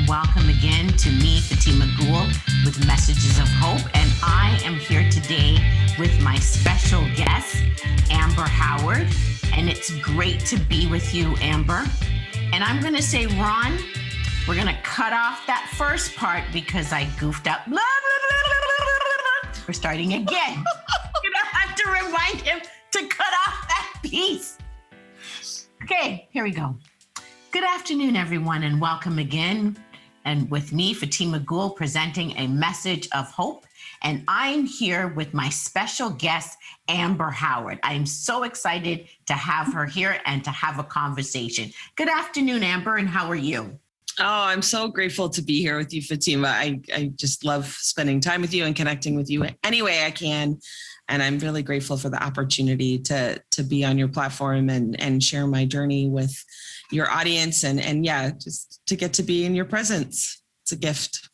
and welcome again to me, Fatima Gould, with Messages of Hope. And I am here today with my special guest, Amber Howard. And it's great to be with you, Amber. And I'm going to say, Ron, we're going to cut off that first part because I goofed up. We're starting again. You're going to have to remind him to cut off that piece. Okay, here we go. Good afternoon, everyone, and welcome again. And with me, Fatima Gould, presenting a message of hope. And I'm here with my special guest, Amber Howard. I'm so excited to have her here and to have a conversation. Good afternoon, Amber, and how are you? Oh, I'm so grateful to be here with you, Fatima. I just love spending time with you and connecting with you any way I can. And I'm really grateful for the opportunity to be on your platform and share my journey with your audience and just to get to be in your presence. It's a gift.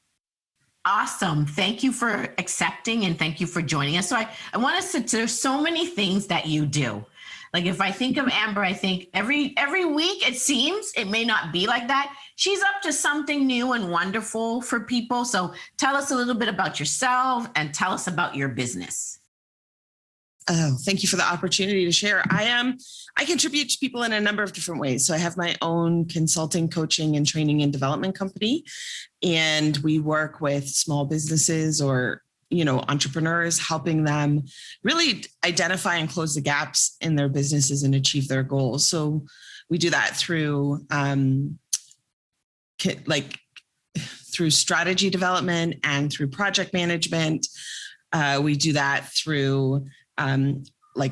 Awesome. Thank you for accepting and thank you for joining us. So I want to there's so many things that you do. Like if I think of Amber, I think every week it seems, it may not be like that. She's up to something new and wonderful for people. So tell us a little bit about yourself and tell us about your business. Oh, thank you for the opportunity to share. I contribute to people in a number of different ways. So I have my own consulting, coaching, and training and development company. And we work with small businesses or, entrepreneurs, helping them really identify and close the gaps in their businesses and achieve their goals. So we do that through through strategy development and through project management. We do that through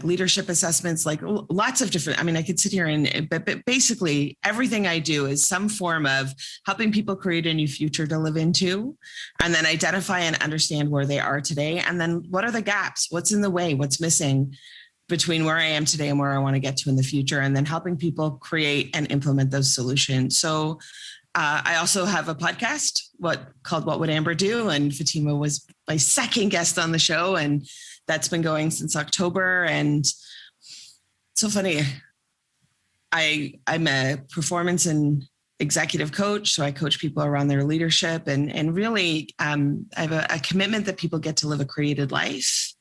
leadership assessments, lots of different, I could sit here but basically everything I do is some form of helping people create a new future to live into, and then identify and understand where they are today. And then what are the gaps? What's in the way? What's missing between where I am today and where I want to get to in the future? And then helping people create and implement those solutions. So I also have a podcast called What Would Amber Do? And Fatima was my second guest on the show. And that's been going since October. And so funny. I'm a performance and executive coach. So I coach people around their leadership and really I have a commitment that people get to live a created life.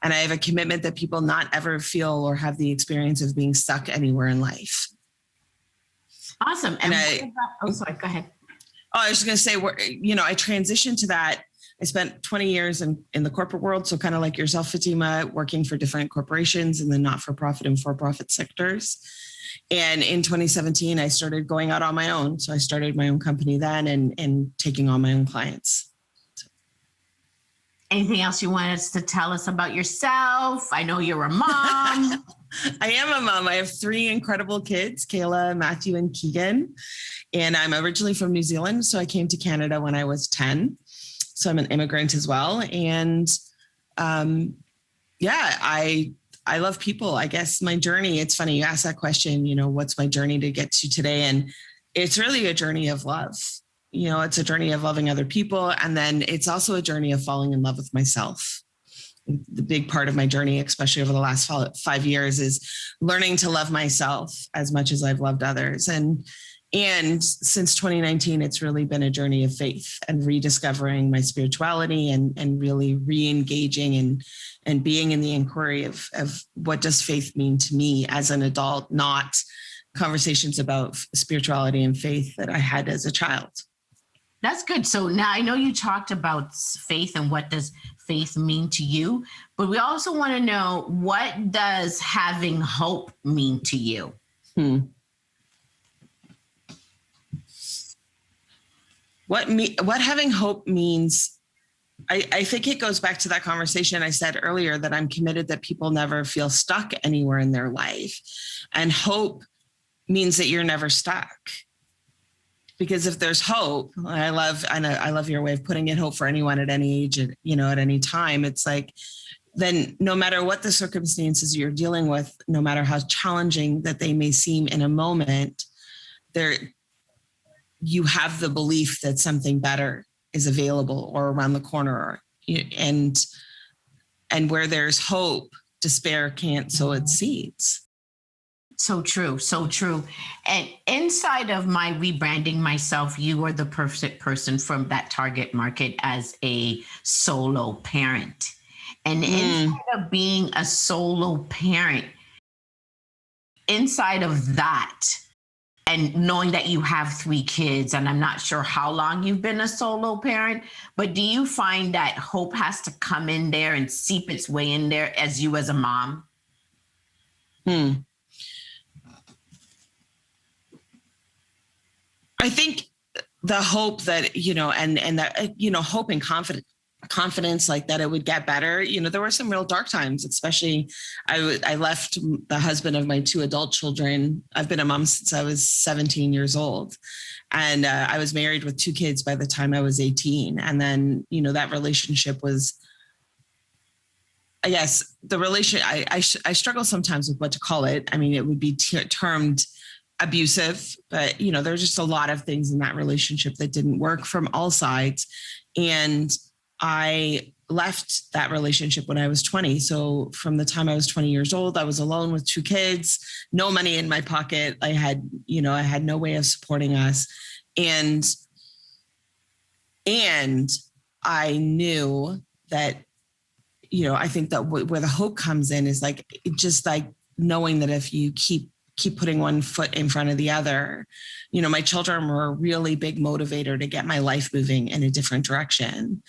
And I have a commitment that people not ever feel or have the experience of being stuck anywhere in life. Awesome. And sorry, go ahead. Oh, I was just going to say, I transitioned to that. I spent 20 years in the corporate world. So kind of like yourself, Fatima, working for different corporations in the not-for-profit and for-profit sectors. And in 2017, I started going out on my own. So I started my own company then and taking on my own clients. Anything else you want us to tell us about yourself? I know you're a mom. I am a mom. I have 3 incredible kids, Kayla, Matthew, and Keegan. And I'm originally from New Zealand. So I came to Canada when I was 10. So I'm an immigrant as well. And I love people. I guess my journey, it's funny, you asked that question, what's my journey to get to today? And it's really a journey of love. It's a journey of loving other people. And then it's also a journey of falling in love with myself. The big part of my journey, especially over the last 5 years, is learning to love myself as much as I've loved others. And since 2019, it's really been a journey of faith and rediscovering my spirituality and really re-engaging and being in the inquiry of what does faith mean to me as an adult, not conversations about spirituality and faith that I had as a child. That's good. So now I know you talked about faith and what does faith mean to you, but we also want to know, what does having hope mean to you? What having hope means, I think it goes back to that conversation I said earlier, that I'm committed that people never feel stuck anywhere in their life. And hope means that you're never stuck. Because if there's hope, I love your way of putting it, hope for anyone at any age, at any time. It's like, then no matter what the circumstances you're dealing with, no matter how challenging that they may seem in a moment, you have the belief that something better is available or around the corner. And where there's hope, despair can't sow its seeds. So true, so true. And inside of my rebranding myself, you are the perfect person from that target market as a solo parent. And Mm. inside of being a solo parent, inside of that, and knowing that you have three kids, and I'm not sure how long you've been a solo parent, but do you find that hope has to come in there and seep its way in there as you as a mom? Hmm. I think the hope that, and that, hope and confidence like that it would get better. There were some real dark times, especially I left the husband of my two adult children. I've been a mom since I was 17 years old. And I was married with two kids by the time I was 18. And then, that relationship was, I guess, the relation, I struggle sometimes with what to call it. I mean, it would be termed abusive, but there's just a lot of things in that relationship that didn't work from all sides. And I left that relationship when I was 20. So from the time I was 20 years old, I was alone with two kids, no money in my pocket. I had no way of supporting us. And I knew that, I think that where the hope comes in is like, just like knowing that if you keep putting one foot in front of the other, my children were a really big motivator to get my life moving in a different direction.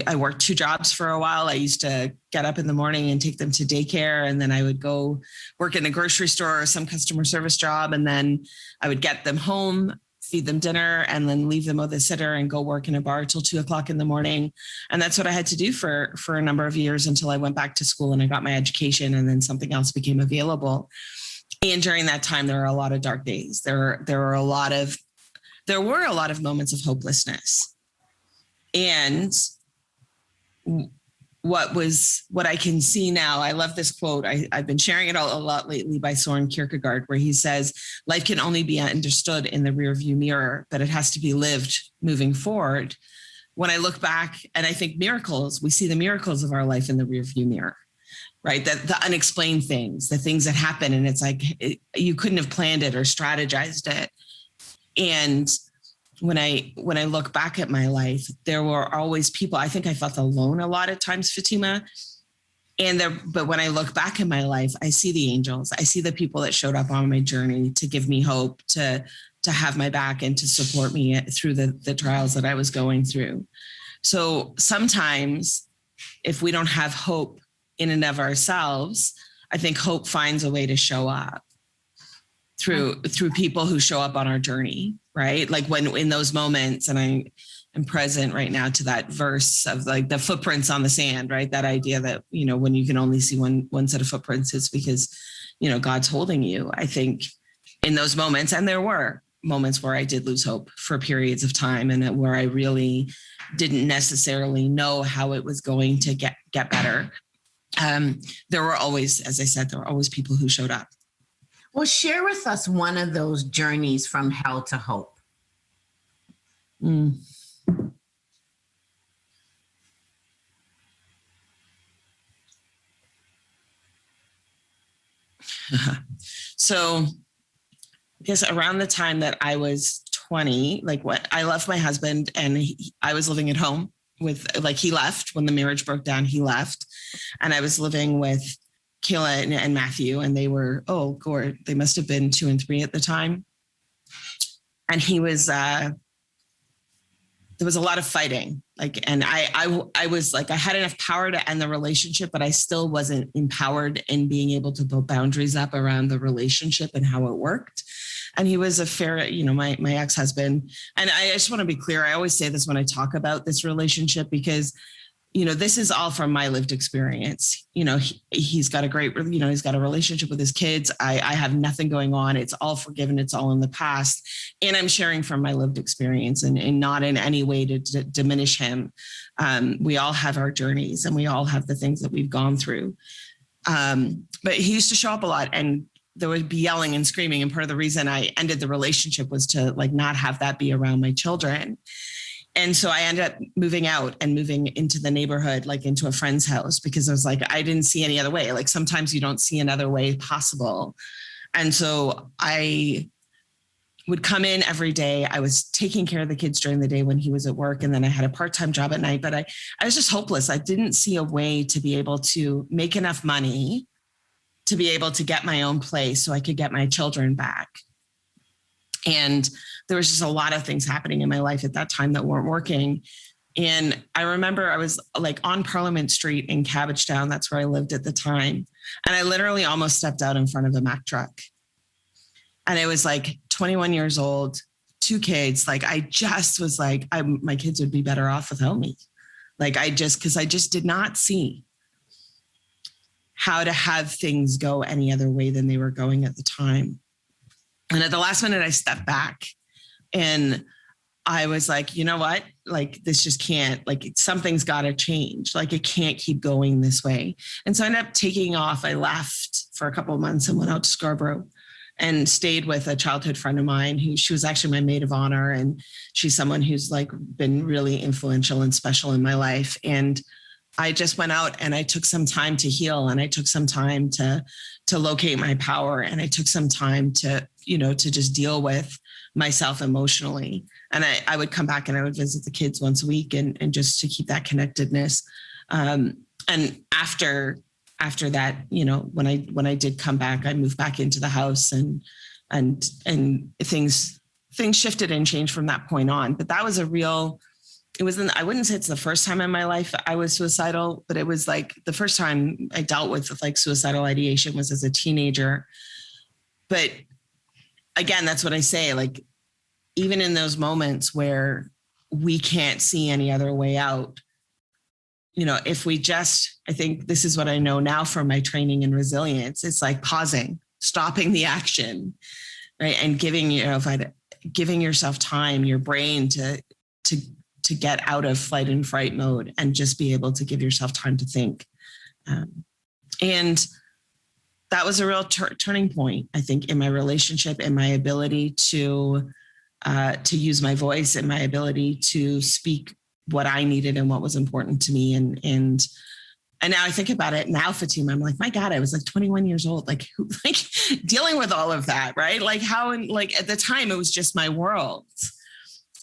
I worked two jobs for a while. I used to get up in the morning and take them to daycare, and then I would go work in a grocery store or some customer service job. And then I would get them home, feed them dinner, and then leave them with a sitter and go work in a bar till 2:00 in the morning. And that's what I had to do for a number of years until I went back to school and I got my education, and then something else became available. And during that time, there were a lot of dark days. There were a lot of moments of hopelessness. And what I can see now, I love this quote. I've been sharing it a lot lately by Soren Kierkegaard, where he says, life can only be understood in the rearview mirror, but it has to be lived moving forward. When I look back and I think miracles, we see the miracles of our life in the rearview mirror. Right. The unexplained things, the things that happen. And it's like, you couldn't have planned it or strategized it. And when I look back at my life, there were always people. I think I felt alone a lot of times, Fatima. But when I look back in my life, I see the angels. I see the people that showed up on my journey to give me hope, to have my back and to support me through the trials that I was going through. So sometimes if we don't have hope in and of ourselves, I think hope finds a way to show up through people who show up on our journey, right? Like when in those moments, and I am present right now to that verse of like the footprints on the sand, right? That idea that, when you can only see one set of footprints, it's because, God's holding you. I think in those moments, and there were moments where I did lose hope for periods of time, and where I really didn't necessarily know how it was going to get better. There were always, as I said, there were always people who showed up. Well, share with us one of those journeys from hell to hope. So I guess around the time that I was 20, I left my husband, and I was living at home with, he left when the marriage broke down, he left. And I was living with Kayla and Matthew, and they were, Gord, they must have been 2 and 3 at the time. And he was, there was a lot of fighting. And I was like, I had enough power to end the relationship, but I still wasn't empowered in being able to build boundaries up around the relationship and how it worked. And he was a fair, my ex-husband. And I just want to be clear. I always say this when I talk about this relationship, because, this is all from my lived experience. He's got a great, he's got a relationship with his kids. I have nothing going on. It's all forgiven. It's all in the past. And I'm sharing from my lived experience, and not in any way to diminish him. We all have our journeys, and we all have the things that we've gone through. But he used to show up a lot, and there would be yelling and screaming. And part of the reason I ended the relationship was to not have that be around my children. And so I ended up moving out and moving into the neighborhood, into a friend's house, because I was like, I didn't see any other way. Sometimes you don't see another way possible. And so I would come in every day. I was taking care of the kids during the day when he was at work. And then I had a part-time job at night, but I was just hopeless. I didn't see a way to be able to make enough money to be able to get my own place so I could get my children back. And there was just a lot of things happening in my life at that time that weren't working. And I remember I was like on Parliament Street in Cabbagetown. That's where I lived at the time. And I literally almost stepped out in front of a Mack truck. And it was like 21 years old, 2 kids. Like I just was like, my kids would be better off without me. Like because I just did not see how to have things go any other way than they were going at the time. And at the last minute, I stepped back and I was like, you know what? Like, this just can't, like, something's got to change. Like, it can't keep going this way. And so I ended up taking off. I left for a couple of months and went out to Scarborough and stayed with a childhood friend of mine she was actually my maid of honor. And she's someone who's like been really influential and special in my life. And I just went out and I took some time to heal, and I took some time to locate my power, and I took some time to just deal with myself emotionally. And I would come back and I would visit the kids once a week and just to keep that connectedness. And after that, when I did come back, I moved back into the house and things shifted and changed from that point on. But that was I wouldn't say it's the first time in my life I was suicidal, but it was like the first time I dealt with like suicidal ideation was as a teenager. But again, that's what I say, like, even in those moments where we can't see any other way out, if we I think this is what I know now from my training in resilience, it's like pausing, stopping the action, right? And giving yourself time, your brain to get out of flight and fright mode and just be able to give yourself time to think. And that was a real turning point, I think, in my relationship, in my ability to use my voice and my ability to speak what I needed and what was important to me. And now I think about it now, Fatima, I'm like, my God, I was like 21 years old, like dealing with all of that, right? Like at the time it was just my world.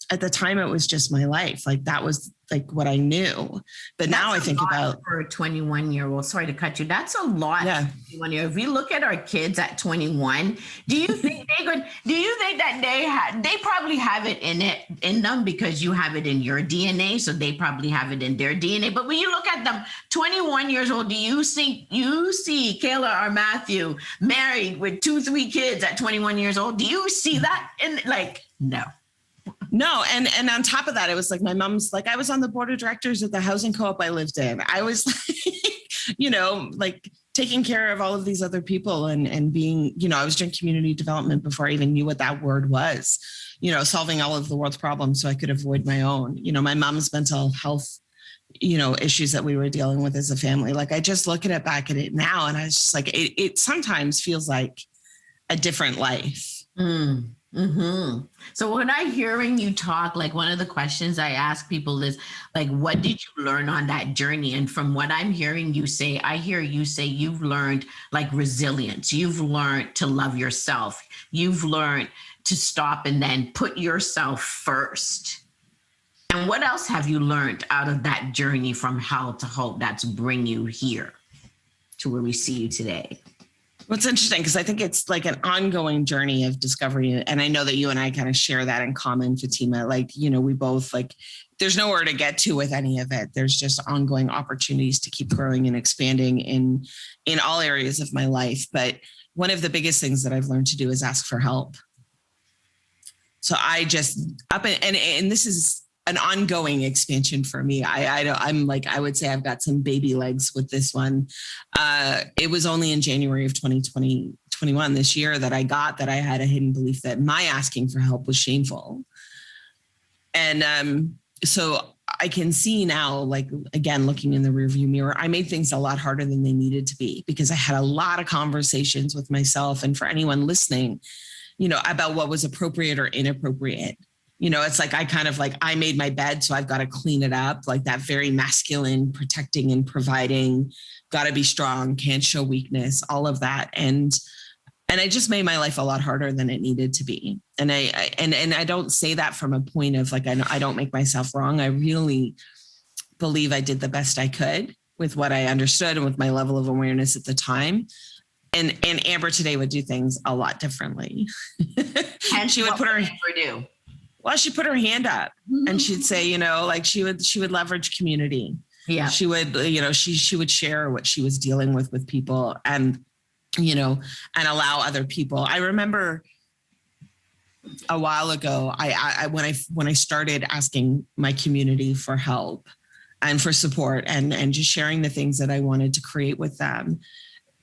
At the time it was just my life. Like that was like what I knew. But now I think about for a 21-year-old, sorry to cut you. That's a lot. Yeah. If we look at our kids at 21, do you think that they probably have it in them because you have it in your DNA. So they probably have it in their DNA. But when you look at them 21 years old, do you see Kayla or Matthew married with 2-3 kids at 21 years old? Do you see that? No. No. And on top of that, it was like my mom's like, I was on the board of directors at the housing co-op I lived in. I was like taking care of all of these other people and being, I was doing community development before I even knew what that word was, solving all of the world's problems so I could avoid my own. My mom's mental health, issues that we were dealing with as a family. Like I just look back at it now and I was just like, it sometimes feels like a different life. Mm-hmm. So when I'm hearing you talk, like one of the questions I ask people is like, what did you learn on that journey? And from what I'm hearing you say, I hear you say you've learned like resilience. You've learned to love yourself. You've learned to stop and then put yourself first. And what else have you learned out of that journey from hell to hope that's bring you here to where we see you today? Well, it's interesting because I think it's like an ongoing journey of discovery. And I know that you and I kind of share that in common, Fatima. Like, we both there's nowhere to get to with any of it. There's just ongoing opportunities to keep growing and expanding in all areas of my life. But one of the biggest things that I've learned to do is ask for help. So I just and this is an ongoing expansion for me. I would say I've got some baby legs with this one. It was only in January of 2021 this year that I had a hidden belief that my asking for help was shameful. And so I can see now, like, again, looking in the rearview mirror, I made things a lot harder than they needed to be because I had a lot of conversations with myself. And for anyone listening, about what was appropriate or inappropriate. It's like I made my bed, so I've got to clean it up, like that very masculine, protecting and providing, got to be strong, can't show weakness, all of that. And And I just made my life a lot harder than it needed to be. And I don't say that from a point of like, I don't make myself wrong. I really believe I did the best I could with what I understood and with my level of awareness at the time. And Amber today would do things a lot differently. And she would put her do. Well, she put her hand up and she'd say, like she would leverage community. Yeah. She would, she would share what she was dealing with people and allow other people. I remember a while ago, when I started asking my community for help and for support and just sharing the things that I wanted to create with them,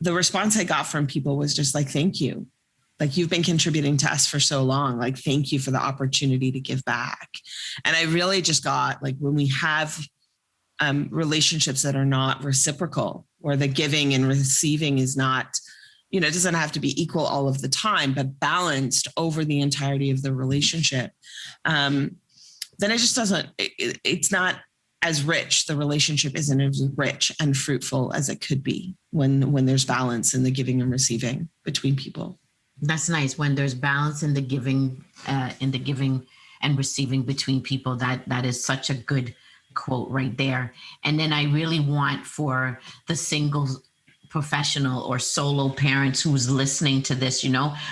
the response I got from people was just like, thank you. Like, you've been contributing to us for so long. Like, thank you for the opportunity to give back. And I really just got like, when we have relationships that are not reciprocal, or the giving and receiving is not, it doesn't have to be equal all of the time, but balanced over the entirety of the relationship, then it just doesn't, it's not as rich. The relationship isn't as rich and fruitful as it could be when there's balance in the giving and receiving between people. That's nice. When there's balance in the giving and receiving between people, that is such a good quote right there. And then I really want for the single professional or solo parents who's listening to this,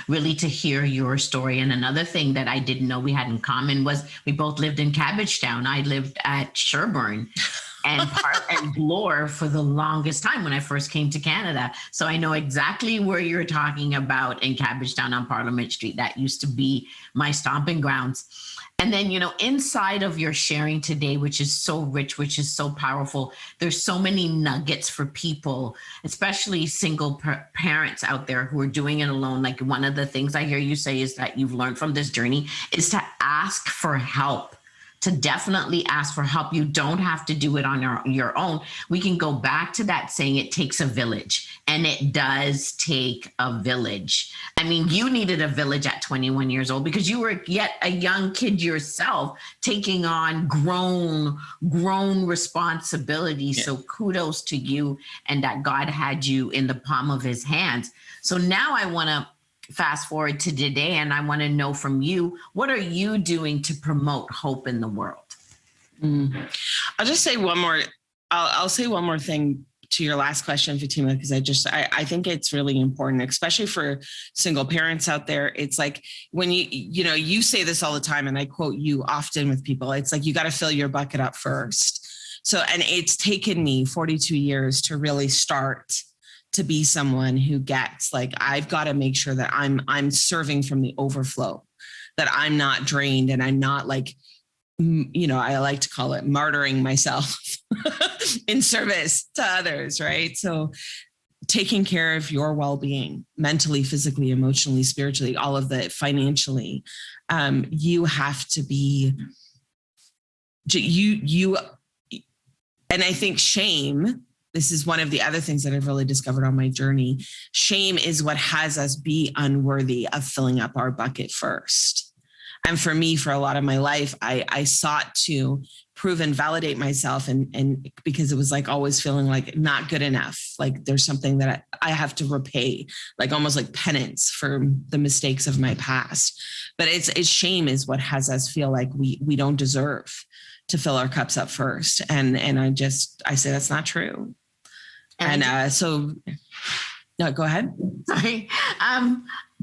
really to hear your story. And another thing that I didn't know we had in common was we both lived in Cabbagetown. I lived at Sherbourne and Bloor for the longest time when I first came to Canada. So I know exactly where you're talking about in Cabbagetown on Parliament Street. That used to be my stomping grounds. And then, inside of your sharing today, which is so rich, which is so powerful, there's so many nuggets for people, especially single parents out there who are doing it alone. Like, one of the things I hear you say is that you've learned from this journey is to ask for help. To definitely ask for help. You don't have to do it on your own. We can go back to that saying it takes a village, and it does take a village. I mean, you needed a village at 21 years old because you were yet a young kid yourself, taking on grown responsibility. Yeah. So kudos to you, and that God had you in the palm of his hands. So now I want to fast forward to today, and I want to know from you, what are you doing to promote hope in the world? I'll just say one more. I'll say one more thing to your last question, Fatima, because I think it's really important, especially for single parents out there. It's like when you say this all the time, and I quote you often with people. It's like, you got to fill your bucket up first. So, and it's taken me 42 years to really start to be someone who gets like, I've got to make sure that I'm serving from the overflow, that I'm not drained, and I'm not like, I like to call it martyring myself in service to others, right? So taking care of your well-being, mentally, physically, emotionally, spiritually, all of that, financially, you have to be, and I think shame, this is one of the other things that I've really discovered on my journey. Shame is what has us be unworthy of filling up our bucket first. And for me, for a lot of my life, I sought to prove and validate myself, and because it was like always feeling like not good enough, like there's something that I have to repay, like almost like penance for the mistakes of my past. But it's shame is what has us feel like we don't deserve to fill our cups up first. And I say that's not true. And so, no, go ahead. Sorry.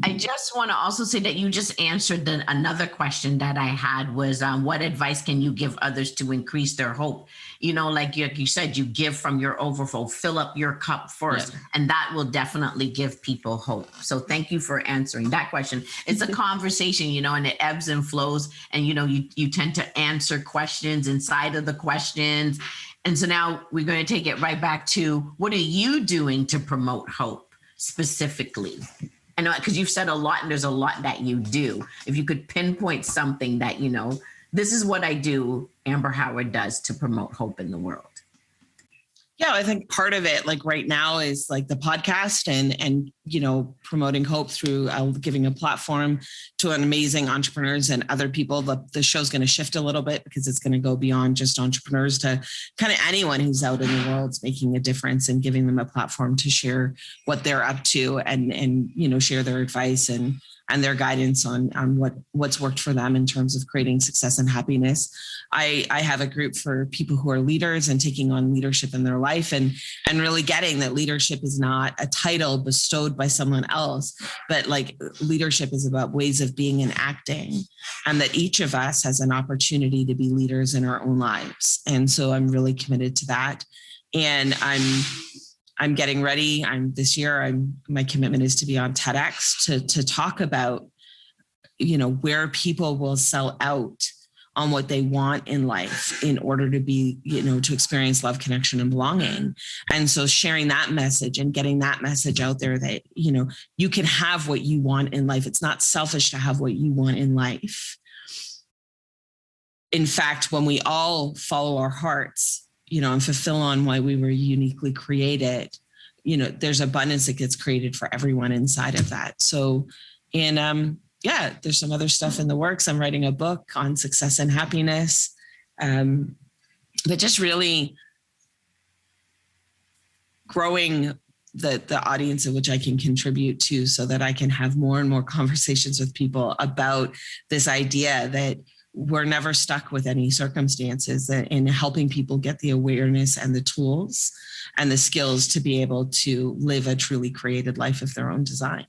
I just want to also say that you just answered another question that I had was, what advice can you give others to increase their hope? Like you said, you give from your overflow, fill up your cup first, and that will definitely give people hope. So thank you for answering that question. It's a conversation, and it ebbs and flows, and, you tend to answer questions inside of the questions. And so now we're going to take it right back to, what are you doing to promote hope specifically? I know, because you've said a lot, and there's a lot that you do. If you could pinpoint something that, this is what I do, Amber Howard does to promote hope in the world. Yeah, I think part of it, like right now, is like the podcast and promoting hope through giving a platform to an amazing entrepreneurs and other people. The show's going to shift a little bit because it's going to go beyond just entrepreneurs to kind of anyone who's out in the world making a difference and giving them a platform to share what they're up to and share their advice and their guidance on what's worked for them in terms of creating success and happiness. I have a group for people who are leaders and taking on leadership in their life and really getting that leadership is not a title bestowed by someone else, but like leadership is about ways of being and acting, and that each of us has an opportunity to be leaders in our own lives. And so I'm really committed to that. And I'm getting ready. This year, my commitment is to be on TEDx to talk about, where people will sell out on what they want in life in order to be, to experience love, connection, and belonging. And so sharing that message and getting that message out there that, you can have what you want in life. It's not selfish to have what you want in life. In fact, when we all follow our hearts, and fulfill on why we were uniquely created, there's abundance that gets created for everyone inside of that. So, there's some other stuff in the works. I'm writing a book on success and happiness, but just really growing the audience of which I can contribute to so that I can have more and more conversations with people about this idea that we're never stuck with any circumstances, and helping people get the awareness and the tools and the skills to be able to live a truly created life of their own design.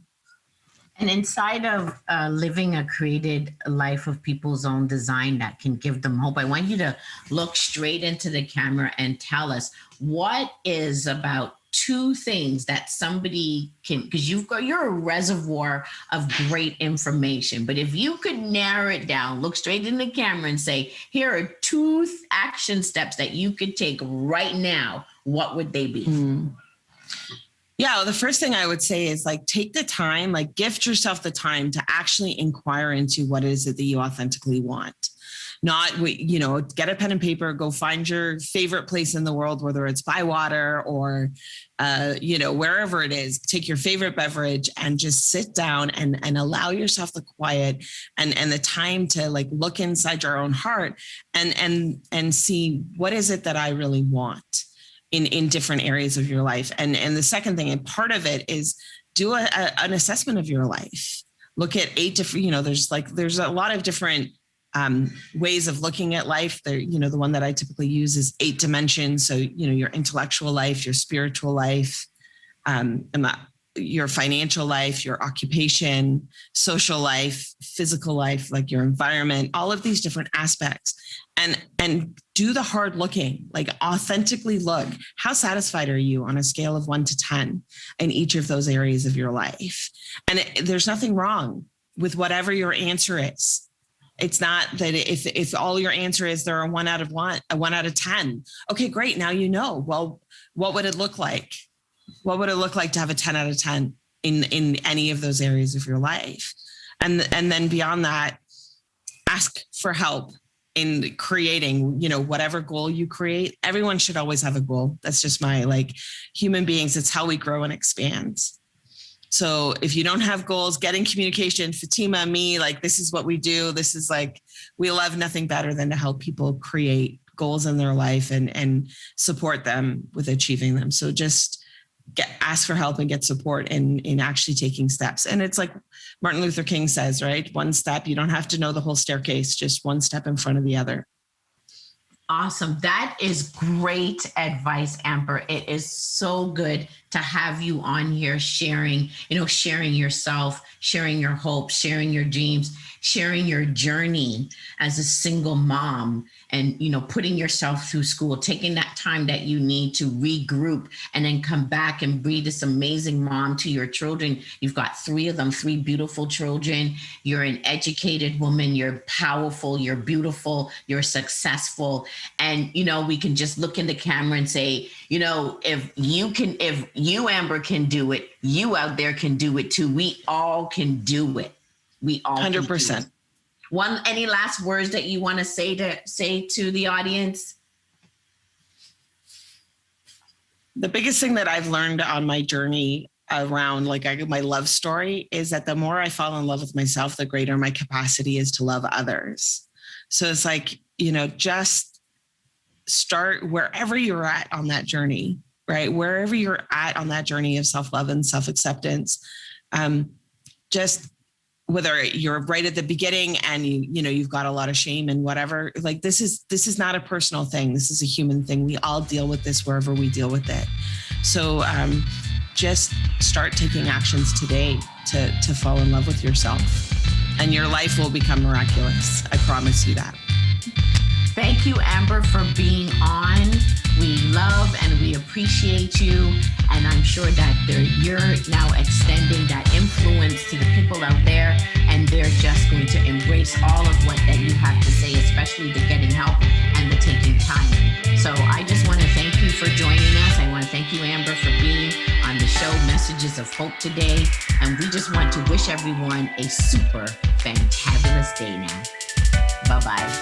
And inside of living a created life of people's own design that can give them hope, I want you to look straight into the camera and tell us what is about 2 things that somebody can, because you're a reservoir of great information, but if you could narrow it down, look straight in the camera and say, here are 2 action steps that you could take right now, what would they be? Yeah, well, the first thing I would say is take the time, gift yourself the time to actually inquire into what is it that you authentically want. Not, get a pen and paper, go find your favorite place in the world, whether it's by water or, wherever it is, take your favorite beverage and just sit down and allow yourself the quiet and the time to look inside your own heart and see what is it that I really want in different areas of your life. And the second thing, and part of it is do an assessment of your life. Look at 8 different, there's a lot of different ways of looking at life. The one that I typically use is 8 dimensions. So, your intellectual life, your spiritual life, your financial life, your occupation, social life, physical life, your environment, all of these different aspects. And do the hard looking, authentically look. How satisfied are you on a scale of 1 to 10 in each of those areas of your life? And there's nothing wrong with whatever your answer is. It's not that if all your answer is there are 1 out of 10. Okay, great. Now well, what would it look like? What would it look like to have a 10 out of 10 in any of those areas of your life? And then beyond that, ask for help in creating, whatever goal you create. Everyone should always have a goal. That's just my human beings. It's how we grow and expand. So if you don't have goals, get in communication. Fatima, me, this is what we do. This is we love nothing better than to help people create goals in their life and support them with achieving them. So just ask for help and get support in actually taking steps. And it's like Martin Luther King says, right? 1 step, you don't have to know the whole staircase, just 1 step in front of the other. Awesome. That is great advice, Amber. It is so good to have you on here sharing yourself, sharing your hopes, sharing your dreams, sharing your journey as a single mom and, putting yourself through school, taking that time that you need to regroup and then come back and be this amazing mom to your children. You've got 3 of them, 3 beautiful children. You're an educated woman. You're powerful. You're beautiful. You're successful. And, we can just look in the camera and say, if you, Amber, can do it, you out there can do it too. We all can do it. We all 100%. Any last words that you want to say to the audience? The biggest thing that I've learned on my journey around my love story is that the more I fall in love with myself, the greater my capacity is to love others. So it's like, just start wherever you're at on that journey, right? Wherever you're at on that journey of self-love and self-acceptance, just whether you're right at the beginning and you've got a lot of shame and whatever, like this is not a personal thing. This is a human thing. We all deal with this wherever we deal with it. So just start taking actions today to fall in love with yourself, and your life will become miraculous. I promise you that. Thank you, Amber, for being on. We love and we appreciate you. And I'm sure that you're now extending that influence to the people out there, and they're just going to embrace all of what that you have to say, especially the getting help and the taking time. So I just want to thank you for joining us. I want to thank you, Amber, for being on the show Messages of Hope today. And we just want to wish everyone a super fantabulous day now. Bye-bye.